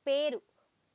పేరు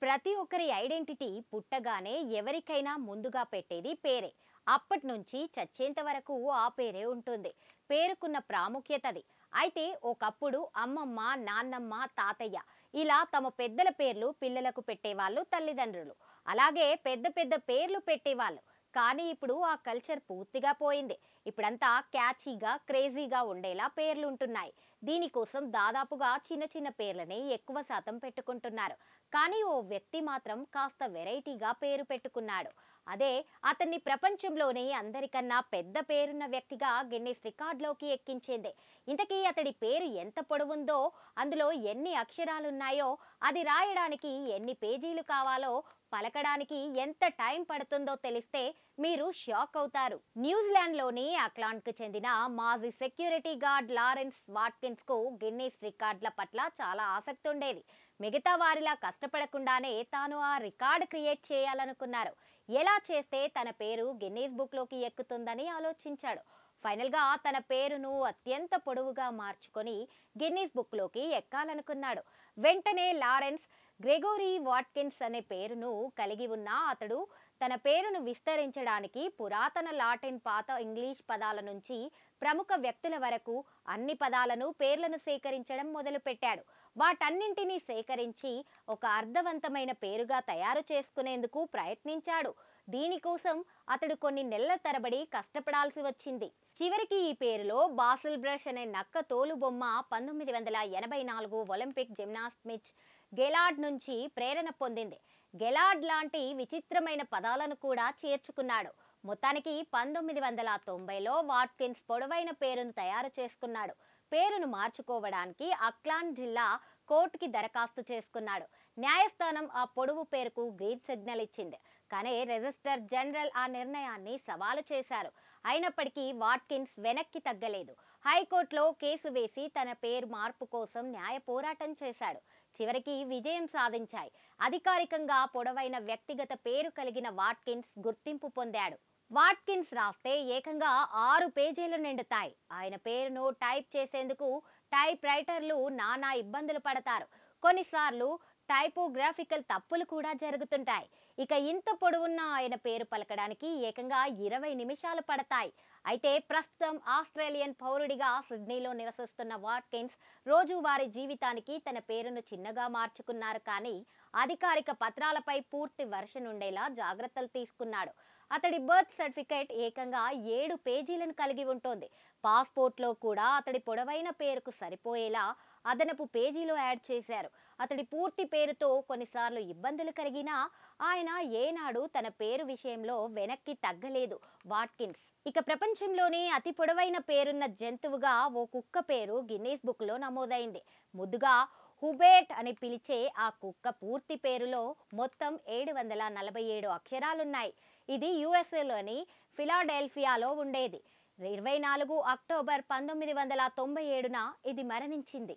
ప్రతి ఒక్కరి ఐడెంటిటీ పుట్టగానే ఎవరికైనా ముందుగా పెట్టేది పేరే. అప్పటి నుంచి చచ్చేంత వరకు ఆ పేరే ఉంటుంది. పేరుకున్న ప్రాముఖ్యతది. అయితే ఒకప్పుడు అమ్మమ్మ, నాన్నమ్మ, తాతయ్య ఇలా తమ పెద్దల పేర్లు పిల్లలకు పెట్టేవాళ్ళు తల్లిదండ్రులు. అలాగే పెద్ద పెద్ద పేర్లు పెట్టేవాళ్ళు. కానీ ఇప్పుడు ఆ కల్చర్ పూర్తిగా పోయింది. ఇప్పుడంతా క్యాచీగా, క్రేజీగా ఉండేలా పేర్లుంటున్నాయి. దీనికోసం దాదాపుగా చిన్న చిన్న పేర్లని ఎక్కువ శాతం పెట్టుకుంటున్నారు. కానీ ఓ వ్యక్తి మాత్రం కాస్త వెరైటీగా పేరు పెట్టుకున్నాడు. అదే అతన్ని ప్రపంచంలోనే అందరికన్నా పెద్ద పేరున్న వ్యక్తిగా గిన్నిస్ రికార్డులోకి ఎక్కించింది. ఇంతకీ అతడి పేరు ఎంత పొడవుందో, అందులో ఎన్ని అక్షరాలున్నాయో, అది రాయడానికి ఎన్ని పేజీలు కావాలో, పలకడానికి ఎంత టైం పడుతుందో తెలిస్తే మీరు షాక్ అవుతారు. న్యూజిలాండ్లోని అక్లాండ్కు చెందిన మాజీ సెక్యూరిటీ గార్డ్ లారెన్స్ వాట్కిన్స్కు గిన్నిస్ రికార్డుల పట్ల చాలా ఆసక్తి ఉండేది. మిగతా వారిలా కష్టపడకుండానే తాను ఆ రికార్డ్ క్రియేట్ చేయాలనుకున్నారు. ఎలా చేస్తే తన పేరు గిన్నీస్ బుక్లోకి ఎక్కుతుందని ఆలోచించాడు. ఫైనల్గా తన పేరును అత్యంత పొడవుగా మార్చుకొని గిన్నీస్ బుక్లోకి ఎక్కాలనుకున్నాడు. వెంటనే లారెన్స్ గ్రెగోరీ వాట్కిన్స్ అనే పేరును కలిగి ఉన్న అతడు తన పేరును విస్తరించడానికి పురాతన లాటిన్, పాత ఇంగ్లీష్ పదాల నుంచి ప్రముఖ వ్యక్తుల వరకు అన్ని పదాలను, పేర్లను సేకరించడం మొదలుపెట్టాడు. వాటన్నింటినీ సేకరించి ఒక అర్థవంతమైన పేరుగా తయారు చేసుకునేందుకు ప్రయత్నించాడు. దీనికోసం అతడు కొన్ని నెలల తరబడి కష్టపడాల్సి వచ్చింది. చివరికి ఈ పేరులో బాసిల్ బ్రష్ అనే నక్క తోలు బొమ్మ 1984 ఒలింపిక్ జిమ్నాస్ట్ మిచ్ గెలార్డ్ నుంచి ప్రేరణ పొందింది. గెలార్డ్ లాంటి విచిత్రమైన పదాలను కూడా చేర్చుకున్నాడు. మొత్తానికి 1990లో వాట్కిన్స్ పొడవైన పేరును తయారు చేసుకున్నాడు. పేరును మార్చుకోవడానికి అక్లాండ్ జిల్లా కోర్టుకి దరఖాస్తు చేసుకున్నాడు. న్యాయస్థానం ఆ పొడవు పేరుకు గ్రీన్ సిగ్నల్ ఇచ్చింది. కానీ రిజిస్టర్ జనరల్ ఆ నిర్ణయాన్ని సవాలు చేశారు. అయినప్పటికీ వాట్కిన్స్ వెనక్కి తగ్గలేదు. హైకోర్టులో కేసు వేసి తన పేరు మార్పు కోసం న్యాయ పోరాటం చేశాడు. చివరికి విజయం సాధించాయి. అధికారికంగా పొడవైన వ్యక్తిగత పేరు కలిగిన వాట్కిన్స్ గుర్తింపు పొందాడు. వాట్కిన్స్ రాస్తే ఏకంగా 6 పేజీలు నిండుతాయి. ఆయన పేరును టైప్ చేసేందుకు టైప్ రైటర్లు నానా ఇబ్బందులు పడతారు. కొన్నిసార్లు టైపోగ్రాఫికల్ తప్పులు కూడా జరుగుతుంటాయి. ఇక ఇంత పొడవున్న ఆయన పేరు పలకడానికి ఏకంగా 20 నిమిషాలు పడతాయి. అయితే ప్రస్తుతం ఆస్ట్రేలియన్ పౌరుడిగా సిడ్నీలో నివసిస్తున్న వాట్కిన్స్ రోజువారీ జీవితానికి తన పేరును చిన్నగా మార్చుకున్నారు. కానీ అధికారిక పత్రాలపై పూర్తి వెర్షన్ ఉండేలా జాగ్రత్తలు తీసుకున్నాడు. అతడి బర్త్ సర్టిఫికేట్ ఏకంగా 7 పేజీలను కలిగి ఉంటుంది. పాస్పోర్ట్లో కూడా అతడి పొడవైన పేరుకు సరిపోయేలా అదనపు పేజీలు యాడ్ చేశారు. అతడి పూర్తి పేరుతో కొన్నిసార్లు ఇబ్బందులు కలిగినా ఆయన ఏనాడు తన పేరు విషయంలో వెనక్కి తగ్గలేదు వాట్కిన్స్. ఇక ప్రపంచంలోనే అతి పొడవైన పేరున్న జంతువుగా ఓ కుక్క పేరు గిన్నీస్ బుక్లో నమోదైంది. ముద్దుగా హుబేట్ అని పిలిచే ఆ కుక్క పూర్తి పేరులో మొత్తం 747 అక్షరాలున్నాయి. ఇది యుఎస్ఏలోని ఫిలాడెల్ఫియాలో ఉండేది. 24 అక్టోబర్ 1997న ఇది మరణించింది.